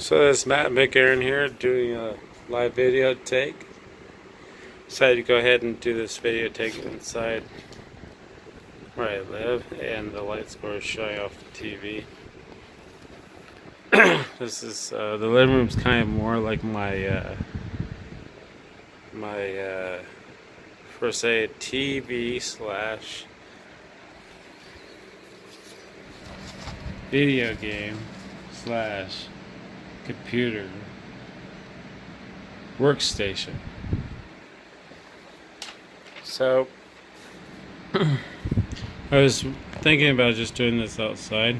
So this is Matt McAaron here doing a live video take. Decided to go ahead and do this video take inside where I live, and the light score is showing off the TV. This is the living room's kind of more like my for say TV slash video game slash computer workstation. So I was thinking about just doing this outside,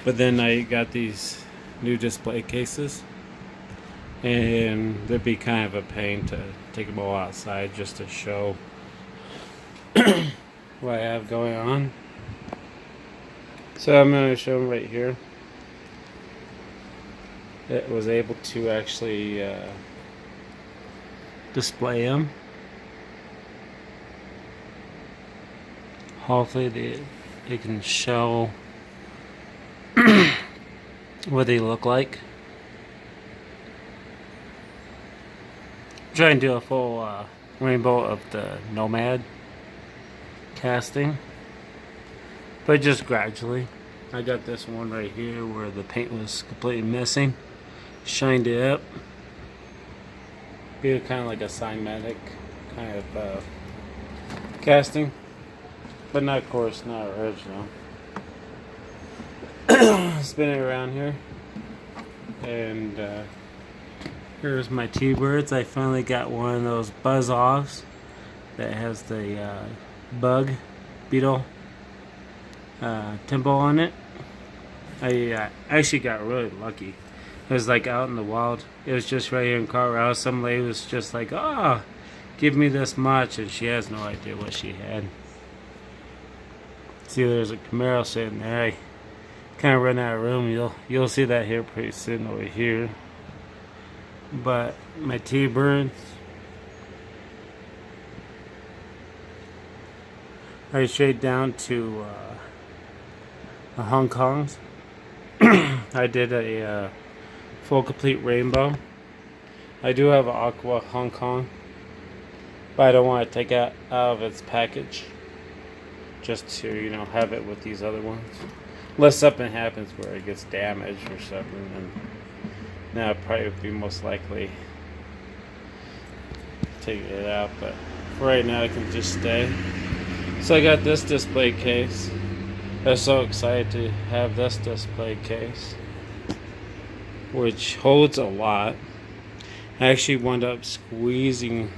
but then I got these new display cases, and it'd be kind of a pain to take them all outside just to show what I have going on. So I'm going to show them right here. It was able to actually display them. Hopefully they can show what they look like. Try and do a full rainbow of the Nomad casting, but just gradually. I got this one right here where the paint was completely missing. Shined it up. Be kind of like a cymatic kind of casting, but not, of course, not original. Spinning around here, and here's my T-Birds. I finally got one of those buzz offs that has the bug Beetle tempo on it. I actually got really lucky. It was like out in the wild. It was just right here in Colorado. Some lady was just like, "Oh, give me this much," and she has no idea what she had. See, there's a Camaro sitting there. I kind of run out of room. You'll see that here pretty soon over here. But my T-Birds are straight down to Hong Kong's. I did a full complete rainbow. I do have an aqua Hong Kong, but I don't want to take it out of its package just to, you know, have it with these other ones. Unless something happens where it gets damaged or something, then now probably would be most likely taking it out. But for right now, it can just stay. So I got this display case. I was so excited to have this display case, which holds a lot. I actually wound up squeezing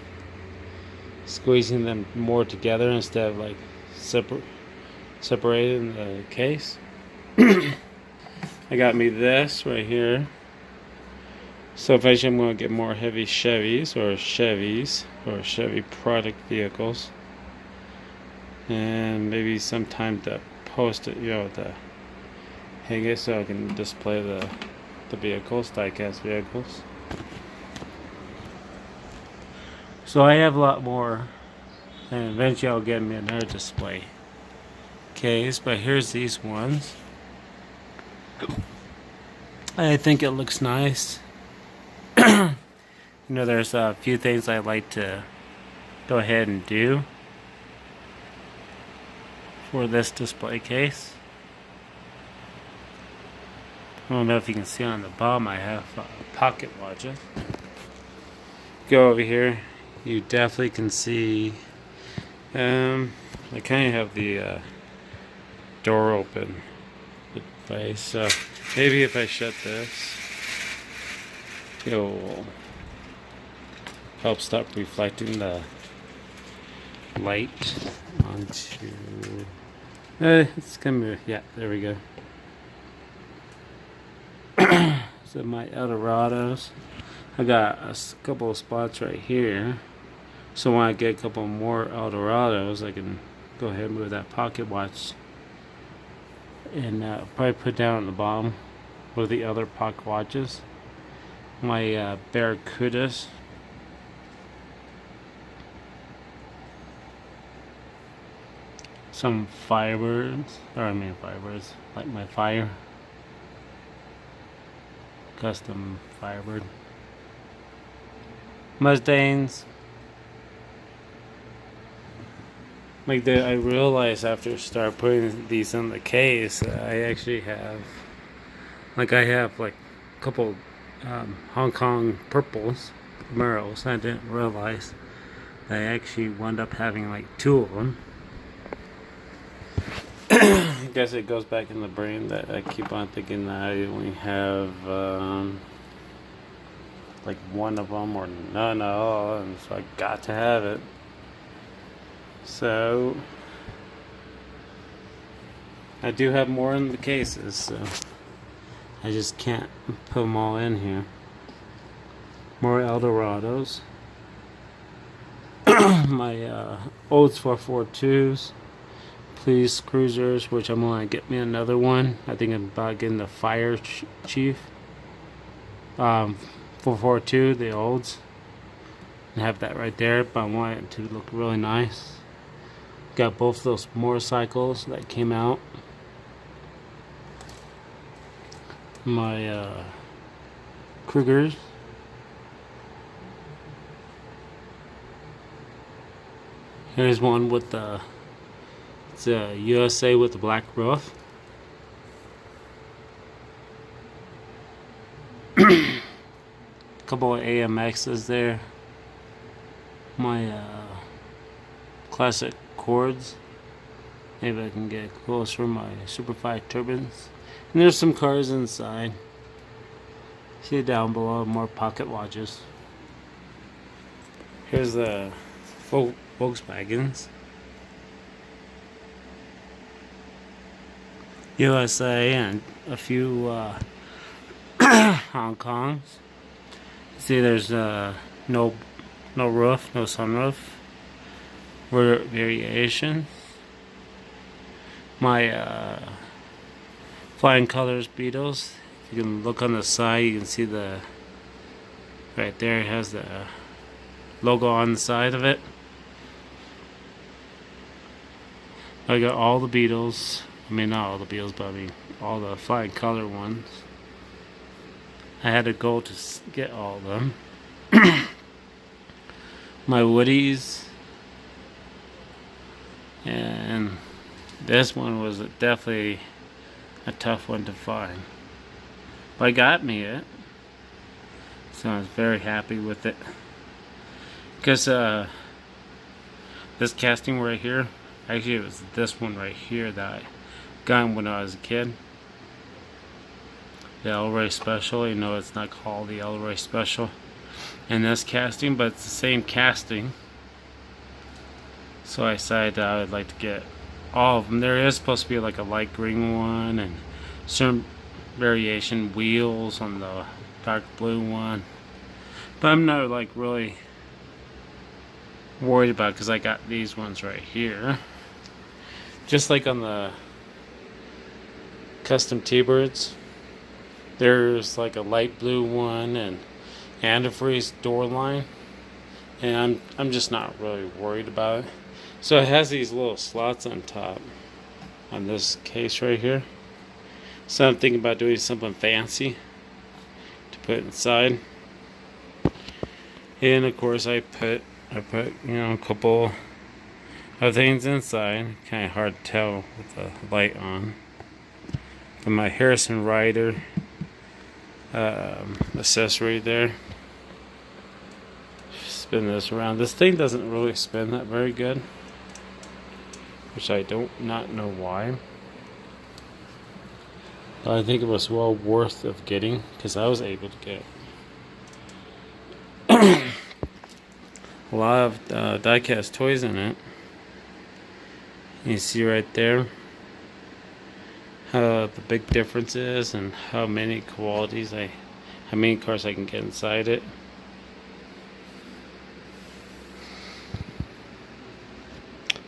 them more together instead of like separating the case. I got me this right here. So eventually I'm going to get more heavy Chevy product vehicles, and maybe sometime to post it, you know, to hang it so I can display the vehicles, diecast vehicles. So I have a lot more, and eventually I'll get me another display case, but here's these ones. I think it looks nice. You know, there's a few things I like to go ahead and do for this display case. I don't know if you can see on the bottom, I have pocket watches. Go over here, you definitely can see. I kind of have the door open place, so maybe if I shut this, it will help stop reflecting the light onto. It's coming. Yeah, there we go. So my Eldorados, I got a couple of spots right here. So when I get a couple more Eldorados, I can go ahead and move that pocket watch and probably put down at the bottom with the other pocket watches. My Barracudas. Some Firebirds, like my Fire. custom Firebird. Mustangs. Like I realized after start putting these in the case, I actually have, like I have like a couple Hong Kong purples, Camaros. I didn't realize I actually wound up having like 2 of them. I guess it goes back in the brain that I keep on thinking that I only have like 1 of them or none at all, and so I got to have it. So I do have more in the cases, so I just can't put them all in here. More Eldorados. My Olds 442s. Police cruisers, which I'm going to get me another one. I think I'm about getting the Fire Chief. 442, the Olds. And have that right there, but I want it to look really nice. Got both those motorcycles that came out. My Krugers. Here's one with the USA with the black roof. Couple of AMXs there. My classic Cords. Maybe I can get closer. My Super 5 turbines. And there's some cars inside. See down below, more pocket watches. Here's the Volkswagens. USA and a few Hong Kongs. See, there's no roof, no sunroof. Variation. My Flying Colors Beetles. You can look on the side. You can see the right there. It has the logo on the side of it. I got all the Beetles. I mean, not all the Beetles, but I mean all the Flying Color ones. I had a goal to get all of them. My Woodies. And this one was definitely a tough one to find. But I got me it. So I was very happy with it. Because this casting right here, actually it was this one right here that I got when I was a kid. The Elroy Special, you know it's not called the Elroy Special in this casting, but it's the same casting. So I decided I would like to get all of them. There is supposed to be like a light green one and some variation wheels on the dark blue one. But I'm not like really worried about it because I got these ones right here. Just like on the custom T-Birds, there's like a light blue one and antifreeze door line, and I'm just not really worried about it. So it has these little slots on top on this case right here. So I'm thinking about doing something fancy to put inside. And of course I put you know a couple of things inside. Kind of hard to tell with the light on. From my Harrison Ryder accessory there. Spin this around. This thing doesn't really spin that very good, which I not know why. But I think it was well worth of getting because I was able to get a lot of die-cast toys in it. You see right there how the big difference is and how many qualities how many cars I can get inside it.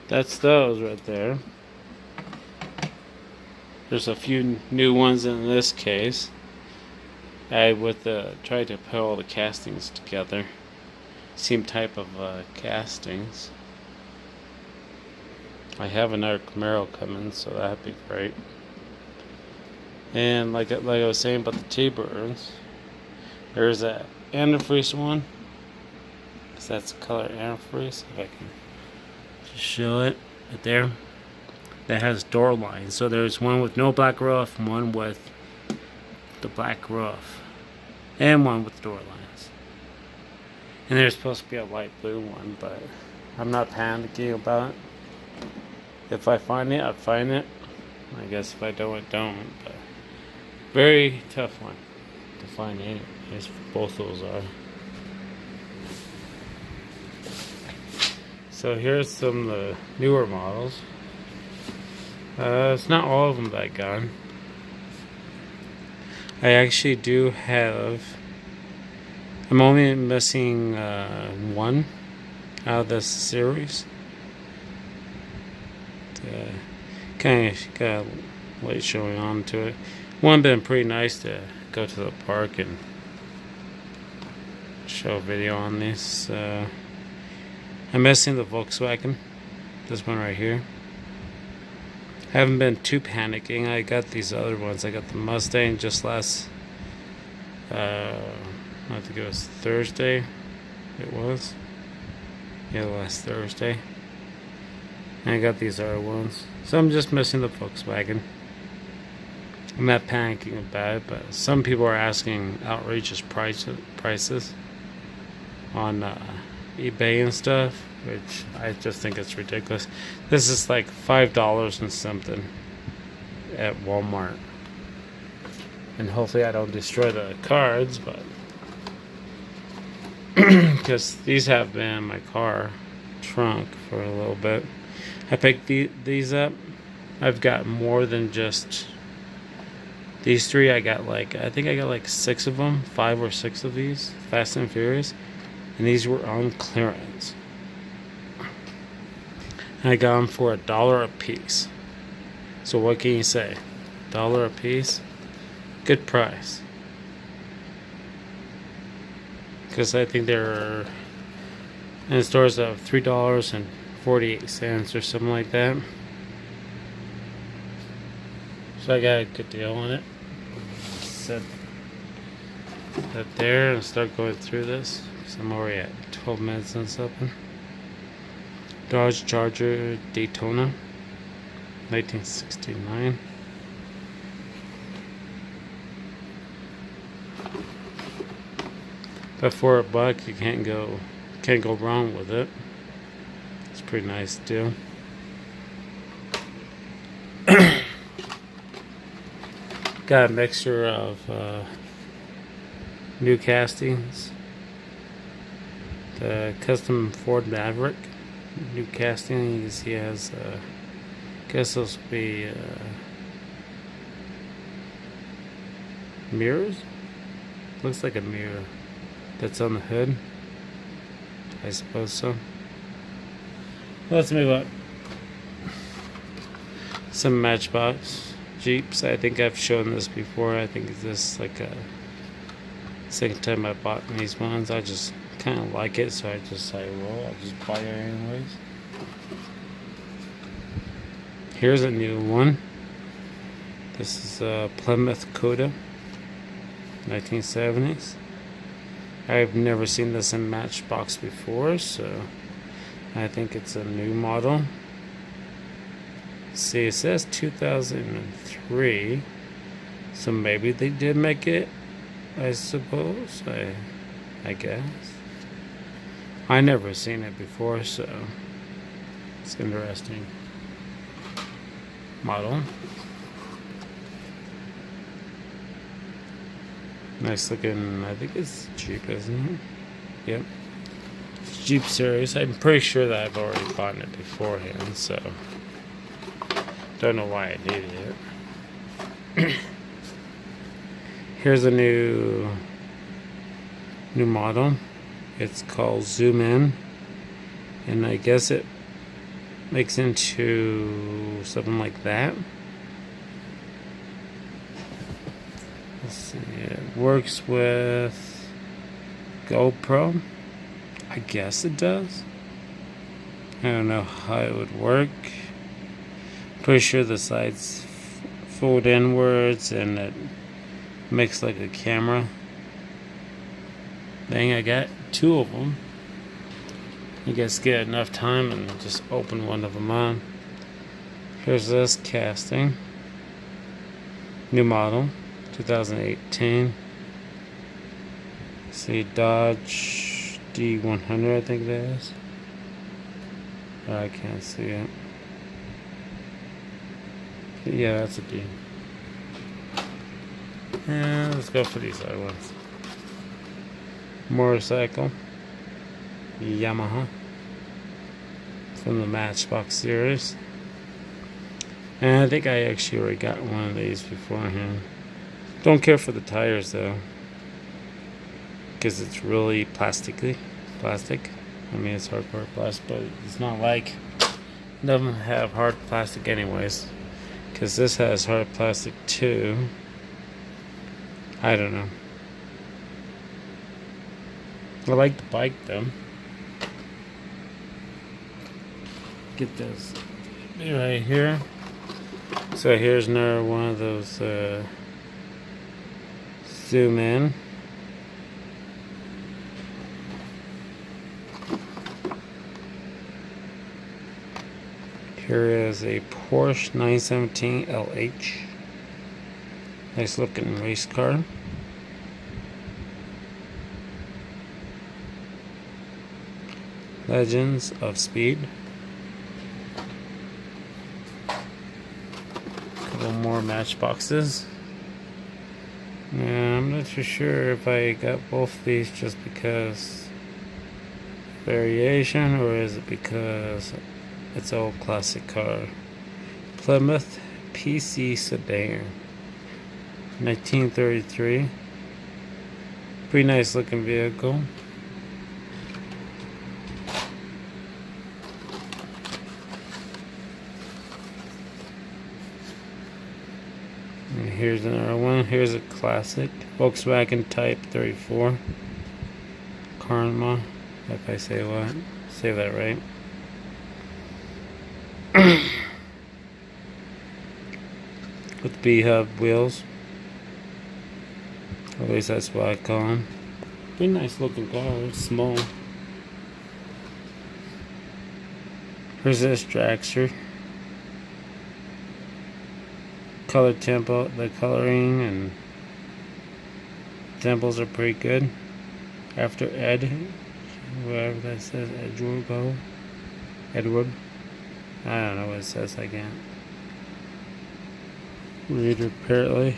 That's those right there. There's a few new ones in this case. I tried to put all the castings together. Same type of castings. I have another Camaro coming, so that'd be great. And like I was saying about the T-Birds, There's a antifreeze one. So that's color antifreeze. If I can just show it right there. That has door lines. So there's one with no black roof, one with the black roof, and one with door lines. And there's supposed to be a light blue one, but I'm not panicking about it. If I find it, I find it. I guess if I don't, I don't. But very tough one to find any. As both those are. So here's some of the newer models. It's not all of them that I got. I actually do have. I'm only missing one out of this series. Kind of got a light showing on to it. One been pretty nice to go to the park and show a video on this. I'm missing the Volkswagen. This one right here. I haven't been too panicking. I got these other ones. I got the Mustang just last. I think it was Thursday. It was. Yeah, last Thursday. And I got these other ones. So I'm just missing the Volkswagen. I'm not panicking about it, but some people are asking outrageous prices on eBay and stuff, which I just think it's ridiculous. This is like $5 and something at Walmart. And hopefully I don't destroy the cards, but because these have been in my car trunk for a little bit. I picked these up. I've got more than just these three. I think I got like 6 of them, 5 or 6 of these Fast and Furious, and these were on clearance. And I got them for $1 a piece. So what can you say? $1 a piece, good price. Because I think they're in stores of $3.48 or something like that. So I got a good deal on it. Set that there and start going through this. So I'm already at 12 minutes and something. Dodge Charger Daytona, 1969. But for $1, you can't go wrong with it. It's a pretty nice deal. Got a mixture of new castings. The custom Ford Maverick new casting. You can see it has I guess those will be mirrors. Looks like a mirror that's on the hood. I suppose so. Let's move on. Some Matchbox Jeeps. I think I've shown this before. I think this is like a second time I bought these ones. I just kind of like it, so I just say, well, I'll just buy it anyways. Here's a new one. This is a Plymouth Coda, 1970s. I've never seen this in Matchbox before, so I think it's a new model. See, it says 2003, so maybe they did make it, I suppose. I guess. I never seen it before, so it's interesting model. Nice looking. I think it's Jeep, isn't it? Yep. It's Jeep series. I'm pretty sure that I've already bought it beforehand, so don't know why I needed it. Here's a new model. It's called Zoom In, and I guess it makes into something like that. Let's see. It works with GoPro. I guess it does. I don't know how it would work. Pretty sure the sides fold inwards and it makes like a camera. thing. I got two of them. You guys get enough time and just open one of them on. Here's this casting. New model, 2018. See, Dodge D100, I think that is. I can't see it. Yeah, that's a D. And let's go for these other ones. Motorcycle, Yamaha, from the Matchbox series. And I think I actually already got one of these beforehand. Don't care for the tires though, because it's really plastic. I mean, it's hardcore plastic, but it's not like it doesn't have hard plastic anyways. Because this has hard plastic too. I don't know. I like the bike though. Get this right here. So here's another one of those zoom in. Here is a Porsche 917 LH. Nice looking race car. Legends of Speed. Couple more Matchboxes. Yeah, I'm not too sure if I got both these just because variation, or is it because it's an old classic car. Plymouth PC sedan, 1933. Pretty nice looking vehicle. And here's another one. Here's a classic Volkswagen Type 34. Karma, if I say that right. With B-hub wheels. At least that's what I call them. Pretty nice looking car. It's small. Here's this dragster. Color tempo, the coloring and temples are pretty good. After Ed, whatever that says, Edward. I don't know what it says. I can't read it apparently.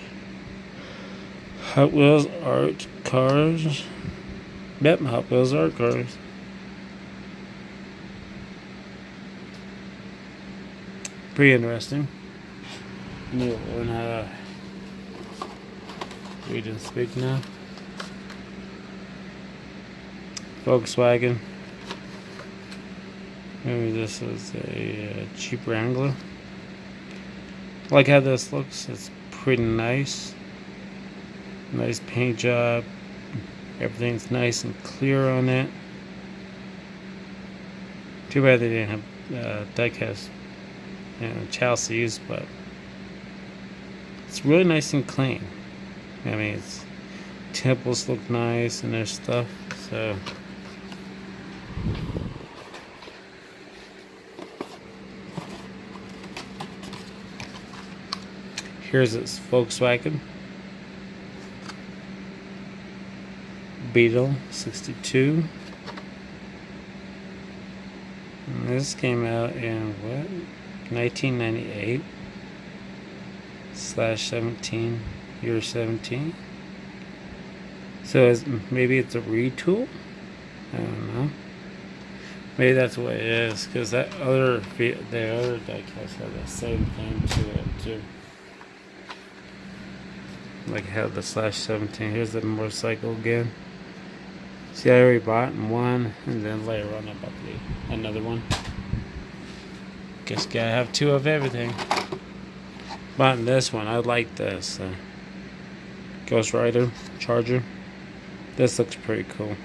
Hot Wheels art cars. Yep, Hot Wheels art cars. Pretty interesting. You'll learn how to read and speak now. Volkswagen. Maybe this is a cheap Wrangler. I like how this looks. It's pretty nice. Nice paint job. Everything's nice and clear on it. Too bad they didn't have diecast chassis, but it's really nice and clean. I mean, its temples look nice and their stuff. So here's this Volkswagen Beetle 62. And this came out in what? 1998 /17, year 17. So maybe it's a retool? I don't know. Maybe that's what it is, because the other diecast had the same thing to it too. Like how the /17. Here's the motorcycle again. See, I already bought one, and then later on I bought another one. Guess gotta have two of everything. Bought this one. I like this Ghost Rider Charger. This looks pretty cool.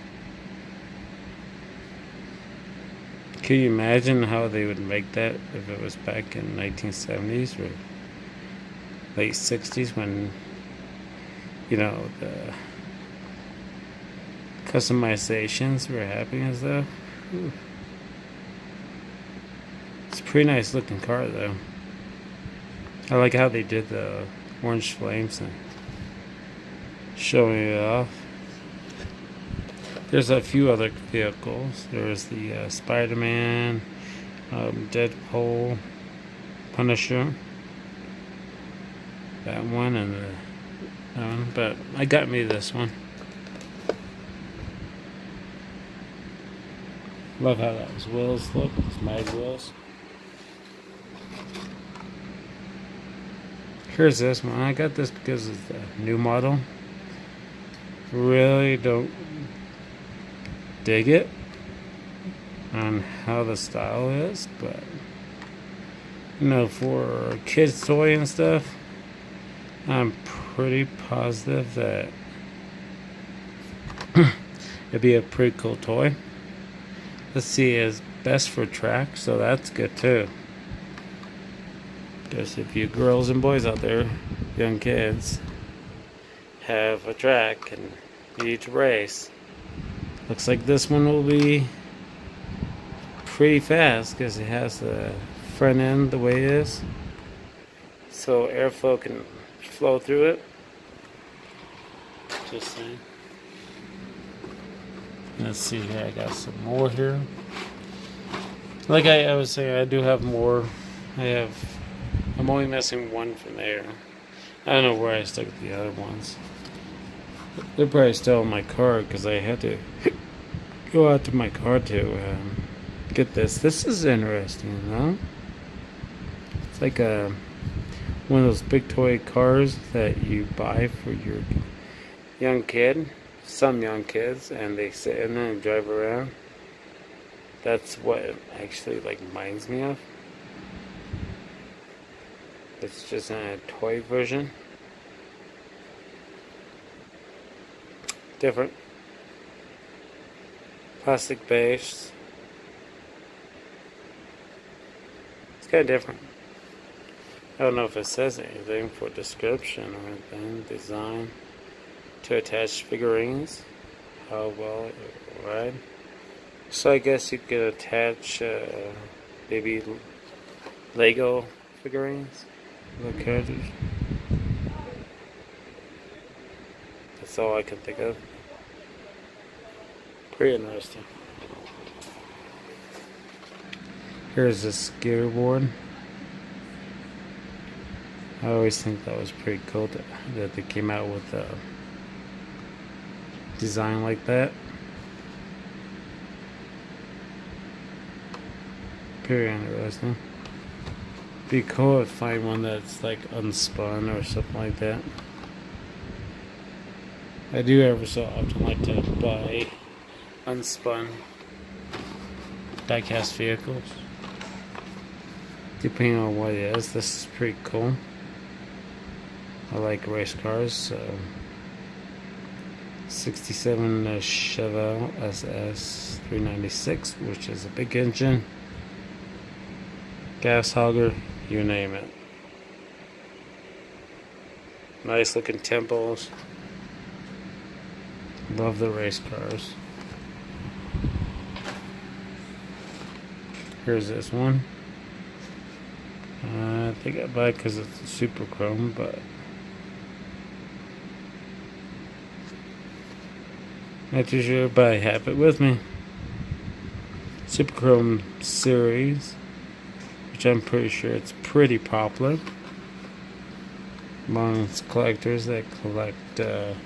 Can you imagine how they would make that if it was back in 1970s or late 60s when, you know, customizations we're having and stuff. Ooh. It's a pretty nice looking car though. I like how they did the orange flames and showing it off. There's a few other vehicles. There's the Spider-Man, Deadpool, Punisher, that one, and that one. But I got me this one. Love how those wheels look. It's mag wheels. Here's this one. I got this because it's the new model. Really don't dig it on how the style is, but you know, for kids' toy and stuff, I'm pretty positive that it'd be a pretty cool toy. Let's see, it's best for track, so that's good too. Because if you girls and boys out there, young kids, have a track and need to race, looks like this one will be pretty fast because it has the front end the way it is, so airflow can flow through it. Just saying. Let's see here, I got some more here. Like I was saying, I do have more. I'm only missing one from there. I don't know where I stuck the other ones. They're probably still in my car because I had to go out to my car to get this. This is interesting, you know? It's like one of those big toy cars that you buy for your young kid, some young kids, and they sit in there and drive around. That's what it actually like reminds me of. It's just in a toy version. Different. Plastic base. It's kind of different. I don't know if it says anything for description or anything. Design to attach figurines. How well it will ride. So I guess you could attach maybe Lego figurines. Little characters. That's all I can think of. Pretty interesting. Here's a skateboard. I always think that was pretty cool that they came out with a design like that. Pretty interesting. Be cool to find one that's like unspun or something like that. I do ever so often like to buy unspun diecast vehicles. Depending on what it is, this is pretty cool. I like race cars, so 67 Chevelle SS 396, which is a big engine. Gas hogger, you name it. Nice looking temples. Love the race cars. Here's this one. I think I buy it because it's a super chrome, but not too sure, but I have it with me. Super chrome series, which I'm pretty sure it's pretty popular amongst collectors that collect the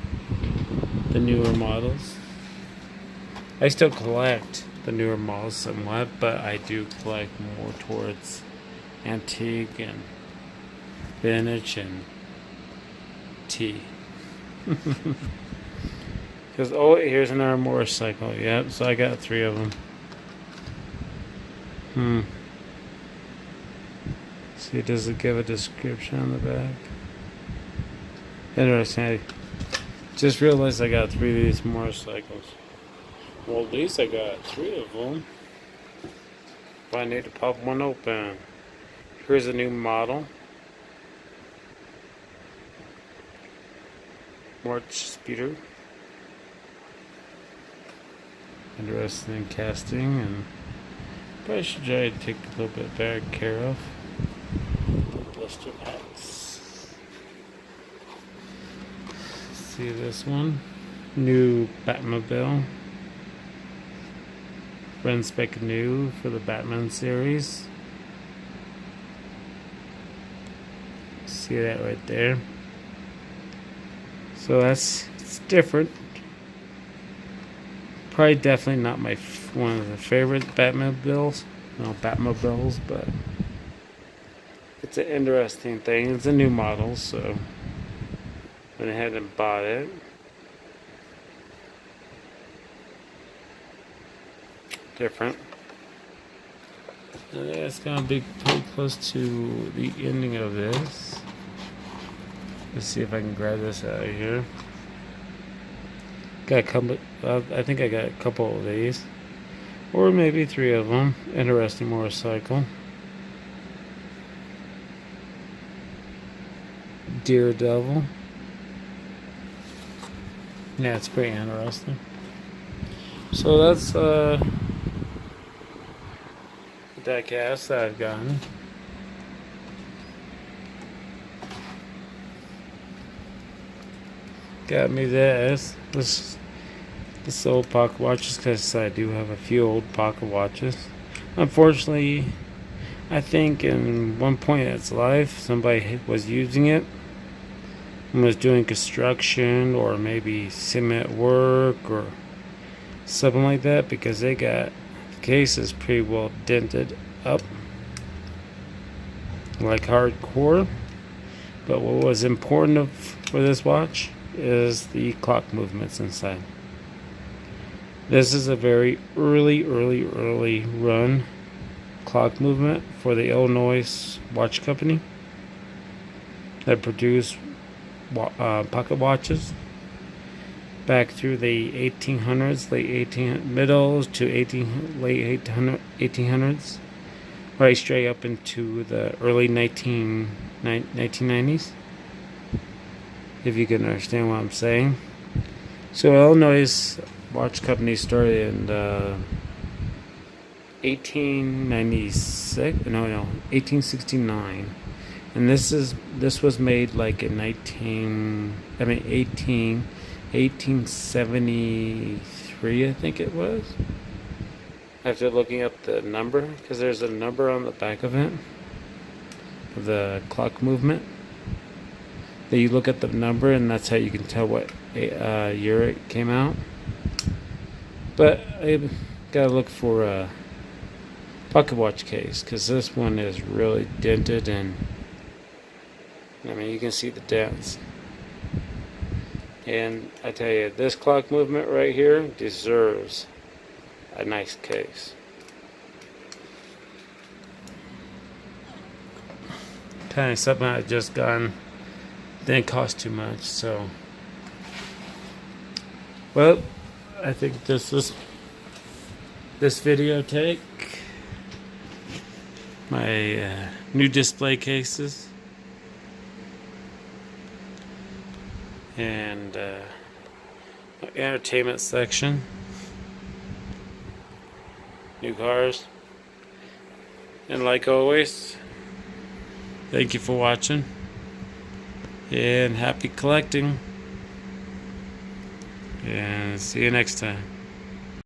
newer models. I still collect the newer models somewhat, but I do collect more towards antique and vintage and tea. Because, oh, here's another motorcycle. Yep, so I got 3 of them. See, does it give a description on the back? Interesting. I just realized I got 3 of these motorcycles. Well, at least I got 3 of them. But I need to pop one open. Here's a new model. March Speeder. interesting casting, and probably should try to take a little bit better care of. Blister packs. See this one? New Batmobile. Brand spec new for the Batman series. See that right there? So it's different. Probably definitely not one of the favorite Batmobiles. No, Batmobiles, but it's an interesting thing. It's a new model, so went ahead and bought it. Different. And it's gonna be pretty close to the ending of this. Let's see if I can grab this out of here. Got a couple. I think I got a couple of these, or maybe 3 of them. Interesting motorcycle. Daredevil. Yeah, it's pretty interesting. So that's that cast that I've gotten. Got me this old pocket watches, because I do have a few old pocket watches. Unfortunately, I think in one point in its life somebody was using it and was doing construction or maybe cement work or something like that, because they got the cases pretty well dented up, like hardcore. But what was important for this watch is the clock movements inside. This is a very early run clock movement for the Illinois watch company that produced pocket watches back through the 1800s, middle to late 1800s, right straight up into the early 1990s, if you can understand what I'm saying. So Illinois watch company started in 1869, and this was made like in 1873, I think it was. After looking up the number, because there's a number on the back of it, of the clock movement. That you look at the number, and that's how you can tell what year it came out. But I gotta look for a pocket watch case, because this one is really dented, and I mean, you can see the dents. And I tell you, this clock movement right here deserves a nice case. Kind of something I just gotten. Didn't cost too much, so. Well, I think this video take my new display cases and my entertainment section, new cars, and like always, thank you for watching and happy collecting, and see you next time.